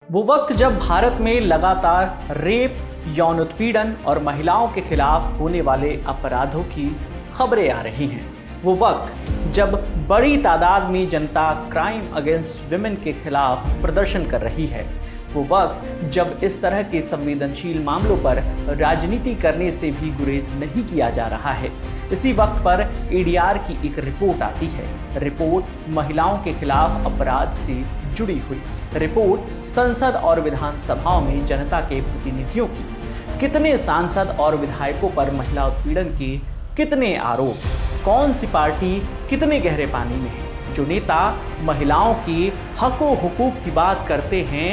वो वक्त जब भारत में लगातार रेप, यौन उत्पीड़न और महिलाओं के खिलाफ होने वाले अपराधों की खबरें आ रही हैं। वो वक्त जब बड़ी तादाद में जनता क्राइम अगेंस्ट विमेन के खिलाफ प्रदर्शन कर रही है। वो वक्त जब इस तरह के संवेदनशील मामलों पर राजनीति करने से भी गुरेज नहीं किया जा रहा है। इसी वक्त पर एडीआर की एक रिपोर्ट आती है। रिपोर्ट महिलाओं के खिलाफ अपराध से जुड़ी हुई। रिपोर्ट संसद और विधानसभाओं में जनता के प्रतिनिधियों की कितने सांसद और विधायकों पर महिला उत्पीड़न के कितने आरोप, कौन सी पार्टी कितने गहरे पानी में है, जो नेता महिलाओं के हकों हुकूक की बात करते हैं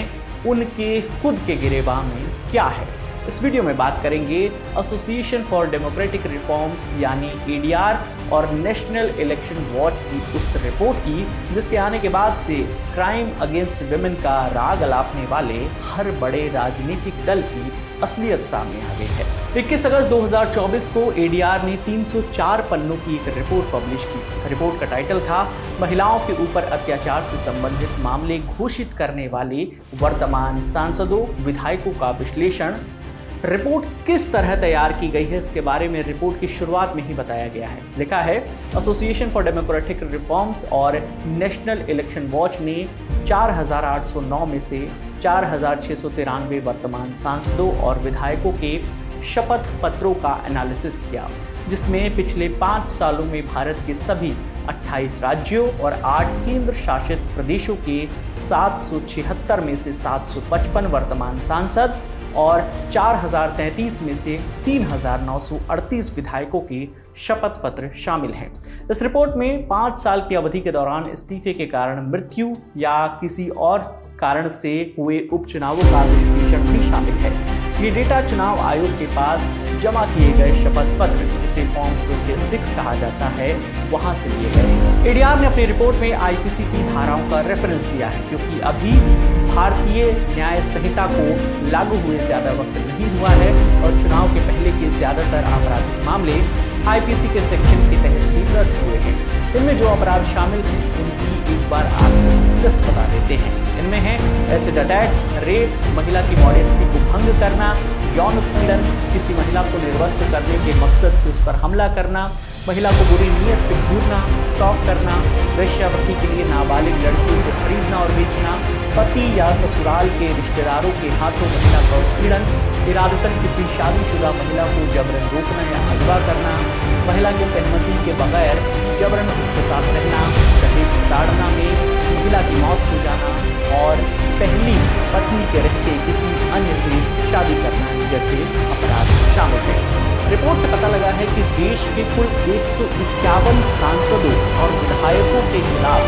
उनके खुद के गिरेबान में क्या है। इस वीडियो में बात करेंगे एसोसिएशन फॉर डेमोक्रेटिक रिफॉर्म्स यानी एडीआर और नेशनल इलेक्शन वॉच की उस रिपोर्ट की जिसके आने के बाद से क्राइम अगेंस्ट विमेन का राग अलापने वाले हर बड़े राजनीतिक दल की असलियत सामने आ गई है। 21 अगस्त 2024 को एडीआर ने 304 पन्नों की एक रिपोर्ट पब्लिश की। रिपोर्ट का टाइटल था महिलाओं के ऊपर अत्याचार से संबंधित मामले घोषित करने वाले वर्तमान सांसदों, विधायकों का विश्लेषण। रिपोर्ट किस तरह तैयार की गई है इसके बारे में रिपोर्ट की शुरुआत में ही बताया गया है। लिखा है, एसोसिएशन फॉर डेमोक्रेटिक रिफॉर्म्स और नेशनल इलेक्शन वॉच ने 4809 में से 4693 वर्तमान सांसदों और विधायकों के शपथ पत्रों का एनालिसिस किया, जिसमें पिछले 5 सालों में भारत के सभी 28 राज्यों और 8 केंद्र शासित प्रदेशों के 776 में से 755 वर्तमान सांसद और 4033 में से 3938 विधायकों के शपथ पत्र शामिल हैं। इस रिपोर्ट में 5 साल की अवधि के दौरान इस्तीफे के कारण मृत्यु या किसी और कारण से हुए उपचुनावों का विश्लेषण भी शामिल है। ये डेटा चुनाव आयोग के पास जमा किए गए शपथ पत्र, जिसे फॉर्म 26 कहा जाता है, वहां से लिए गए। एडीआर ने अपनी रिपोर्ट में आईपीसी की धाराओं का रेफरेंस दिया है, क्योंकि अभी भारतीय न्याय संहिता को लागू हुए ज्यादा वक्त नहीं हुआ है और चुनाव के पहले के ज्यादातर आपराधिक मामले आईपीसी के सेक्शन के तहत ही दर्ज हुए हैं। इनमें जो अपराध शामिल हैं उनकी एक बार आपको लिस्ट बता देते हैं। इनमें है एसिड अटैक, रेप, महिला की मॉडेस्टी को भंग करना, यौन उत्पीड़न, किसी महिला को निर्वस्त्र करने के मकसद से उस पर हमला करना, महिला को बुरी नीयत से घूरना, स्टॉक करना, वेश्यावृत्ति के लिए नाबालिग लड़कियों को खरीदना और बेचना, पति या ससुराल के रिश्तेदारों के हाथों महिला का उत्पीड़न, इरादतन किसी शादीशुदा महिला को जबरन रोकना या अगवा करना, महिला की सहमति के बगैर जबरन उसके साथ रहना, दहेज ताड़ना में महिला की मौत हो जाना और पहली पत्नी के रहते किसी अन्य से शादी करना जैसे अपराध शामिल हैं। रिपोर्ट से पता लगा है कि देश के कुल 151 सांसदों और विधायकों के खिलाफ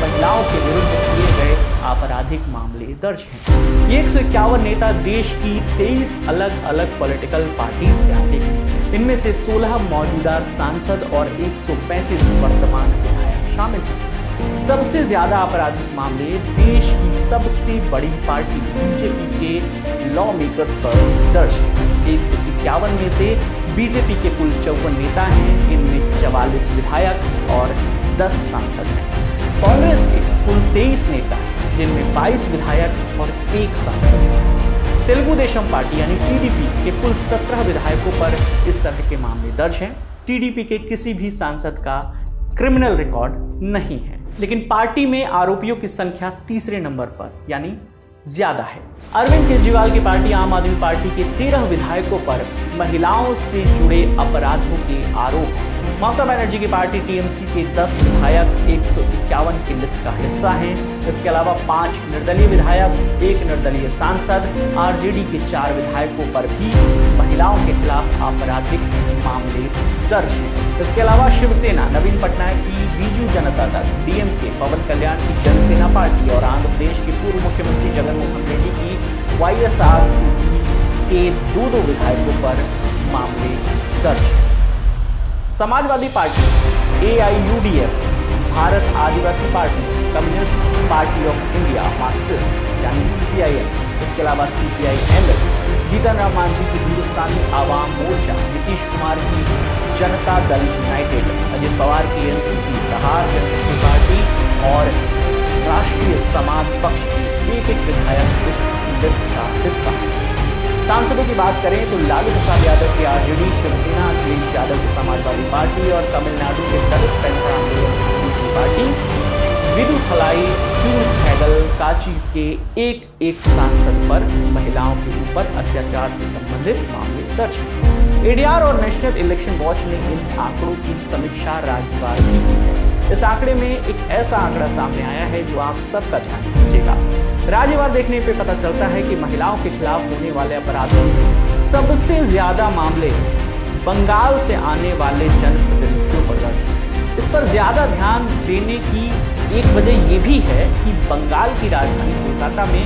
महिलाओं के विरुद्ध किए गए आपराधिक मामले दर्ज हैं। ये 151 नेता देश की 23 अलग अलग पॉलिटिकल पार्टी से आते हैं। इनमें से 16 मौजूदा सांसद और 135 वर्तमान विधायक शामिल हैं। सबसे ज्यादा आपराधिक मामले देश की सबसे बड़ी पार्टी बीजेपी के लॉ मेकर्स पर दर्ज है। 151 में से बीजेपी के कुल 54 नेता हैं, इनमें 44 विधायक और 10 सांसद हैं। कांग्रेस के कुल 23 नेता हैं, जिनमें 22 विधायक और 1 सांसद है। तेलुगु देशम पार्टी यानी टीडीपी के कुल 17 विधायकों पर इस तरह के मामले दर्ज हैं। टीडीपी के किसी भी सांसद का क्रिमिनल रिकॉर्ड नहीं है, लेकिन पार्टी में आरोपियों की संख्या तीसरे नंबर पर यानी ज्यादा है। अरविंद केजरीवाल की पार्टी आम आदमी पार्टी के 13 विधायकों पर महिलाओं से जुड़े अपराधों के आरोप हैं। ममता बनर्जी की पार्टी टीएमसी के 10 विधायक 151 की लिस्ट का हिस्सा हैं। इसके अलावा 5 निर्दलीय विधायक, 1 निर्दलीय सांसद, आरजेडी के 4 विधायकों पर भी महिलाओं के खिलाफ आपराधिक मामले दर्ज हैं। इसके अलावा शिवसेना, नवीन पटनायक की बीजू जनता दल, डीएमके, पवन कल्याण की जनसेना पार्टी और आंध्र प्रदेश के पूर्व मुख्यमंत्री जगनमोहन रेड्डी की वाईएसआरसीपी के 2 विधायकों पर मामले दर्ज हैं। Samajwadi party, AIUDF, Bharat Adivasi party, communist party of India, Marxist यानी सीपीआईएम, इसके अलावा सीपीआईएमएल, जीतन राम मांझी की हिंदुस्तानी आवाम मोर्चा, नीतीश कुमार की जनता दल यूनाइटेड, अजित पवार की एनसीपी, प्रहार जनशक्ति पार्टी और राष्ट्रीय समाज पक्ष के एक विधायक इस लिस्ट का हिस्सा है। सांसदों की बात करें तो लालू प्रसाद यादव की आरजेडी, शिवसेना, अखिलेश यादव की समाजवादी पार्टी और तमिलनाडु के दलित पेंथर आंदोलन समिति की पार्टी, विदु थलाई, चूर खैगल, काची के एक सांसद पर महिलाओं के ऊपर अत्याचार से संबंधित मामले दर्ज हैं। एडीआर और नेशनल इलेक्शन वॉच ने इन आंकड़ों की समीक्षा राज्यवार की है। इस आंकड़े में एक ऐसा आंकड़ा सामने आया है जो आप सबका ध्यान खींचेगा। राज्यवार देखने पे पता चलता है कि महिलाओं के खिलाफ होने वाले अपराधों में सबसे ज्यादा मामले बंगाल से आने वाले जनप्रतिनिधियों पर दर्ज हैं। इस पर ज्यादा ध्यान देने की एक वजह यह भी है कि बंगाल की राजधानी कोलकाता में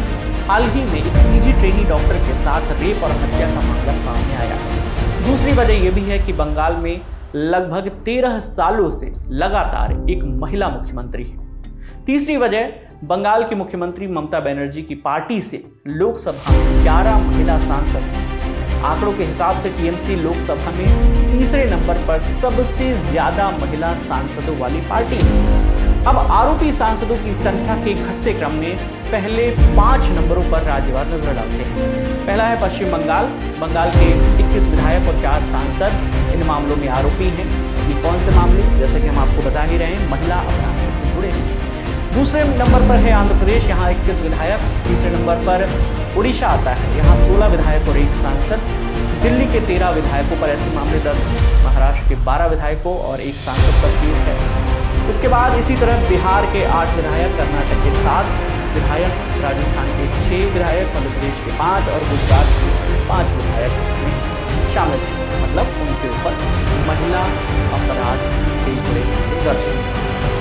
हाल ही में एक पीजी ट्रेनी डॉक्टर के साथ रेप और हत्या का मामला सामने आया है। दूसरी वजह यह भी है कि बंगाल में लगभग 13 सालों से लगातार एक महिला मुख्यमंत्री है। तीसरी वजह, बंगाल की मुख्यमंत्री ममता बनर्जी की पार्टी से लोकसभा में 11 महिला सांसद हैं। आंकड़ों के हिसाब से टीएमसी लोकसभा में तीसरे नंबर पर सबसे ज्यादा महिला सांसदों वाली पार्टी है। अब आरोपी सांसदों की संख्या के घटते क्रम में पहले 5 नंबरों पर राज्यवार नजर डालते हैं। पहला है पश्चिम बंगाल। बंगाल के 21 विधायक और 4 सांसद इन मामलों में आरोपी हैं। ये कौन से मामले, जैसे कि हम आपको बता ही रहे हैं, महिला अपराधों से जुड़े हैं। दूसरे नंबर पर है आंध्र प्रदेश, यहाँ 21 विधायक। तीसरे नंबर पर उड़ीसा आता है, यहाँ 16 विधायक और 1 सांसद। दिल्ली के 13 विधायकों पर ऐसे मामले दर्ज हैं। महाराष्ट्र के 12 विधायकों और 1 सांसद पर केस है। इसके बाद इसी तरह बिहार के 8 विधायक, कर्नाटक के 7 विधायक, राजस्थान के 6 विधायक, मध्य प्रदेश के 5 और गुजरात के 5 विधायक इसमें शामिल हैं। मतलब उनके ऊपर महिला अपराध से जुड़े दर्ज हैं।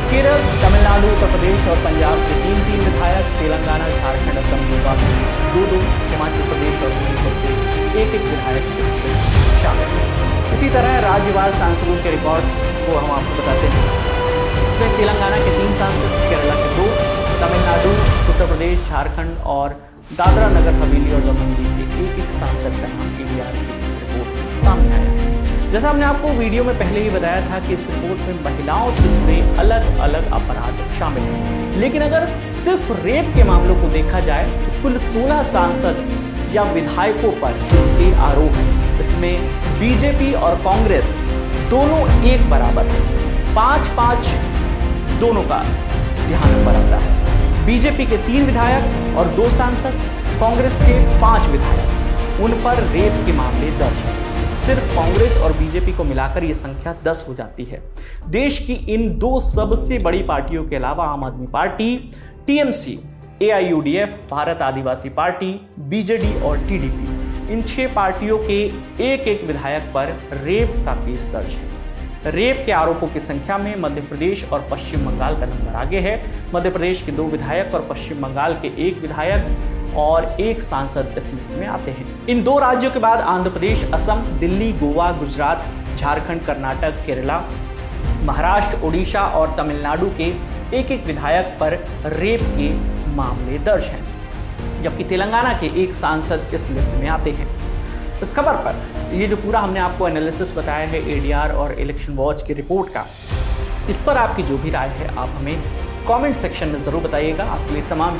केरल, तमिलनाडु, उत्तर प्रदेश और पंजाब के 3 विधायक, तेलंगाना, झारखंड, असम, गोवा के 2, हिमाचल प्रदेश और मणिपुर के 1 विधायक इस लिस्ट में शामिल हैं। इसी तरह राज्यवार सांसदों के रिकॉर्ड्स को हम आपको बताते हैं। इसमें तेलंगाना के 3 सांसद, केरला के 2, तमिलनाडु, उत्तर प्रदेश, झारखंड और दादरा नगर हवेली और दमन दीव के 1 सांसद का नाम एडीआर की इस रिपोर्ट में सामने आया है। जैसा हमने आपको वीडियो में पहले ही बताया था कि इस रिपोर्ट में महिलाओं से जुड़े अलग अलग अपराध शामिल हैं, लेकिन अगर सिर्फ रेप के मामलों को देखा जाए तो कुल 16 सांसद या विधायकों पर इसके आरोप हैं। इसमें बीजेपी और कांग्रेस दोनों एक बराबर है। 5-5 दोनों का यहाँ नंबर आता है। बीजेपी के 3 विधायक और 2 सांसद, कांग्रेस के 5 विधायक, उन पर रेप के मामले दर्ज हैं। सिर्फ कांग्रेस और बीजेपी को मिलाकर यह संख्या 10 हो जाती है। देश की इन 2 सबसे बड़ी पार्टियों के अलावा आम आदमी पार्टी, टीएमसी, एआईयूडीएफ, भारत आदिवासी पार्टी, बीजेडी और टीडीपी, इन 6 पार्टियों के 1 विधायक पर रेप का केस दर्ज है। रेप के आरोपों की संख्या में मध्य प्रदेश और पश्चिम बंगाल का नंबर आगे है। मध्य प्रदेश के 2 विधायक और पश्चिम बंगाल के 1 विधायक और 1 सांसद इस लिस्ट में आते हैं। इन 2 राज्यों के बाद आंध्र प्रदेश, असम, दिल्ली, गोवा, गुजरात, झारखंड, कर्नाटक, केरला, महाराष्ट्र, उड़ीसा और तमिलनाडु के 1 विधायक पर रेप के मामले दर्ज हैं, जबकि तेलंगाना के 1 सांसद इस लिस्ट में आते हैं। इस खबर पर ये जो पूरा हमने आपको एनालिसिस बताया है एडीआर और इलेक्शन वॉच की रिपोर्ट का, इस पर आपकी जो भी राय है आप हमें कमेंट सेक्शन में ज़रूर बताइएगा। आपके लिए तमाम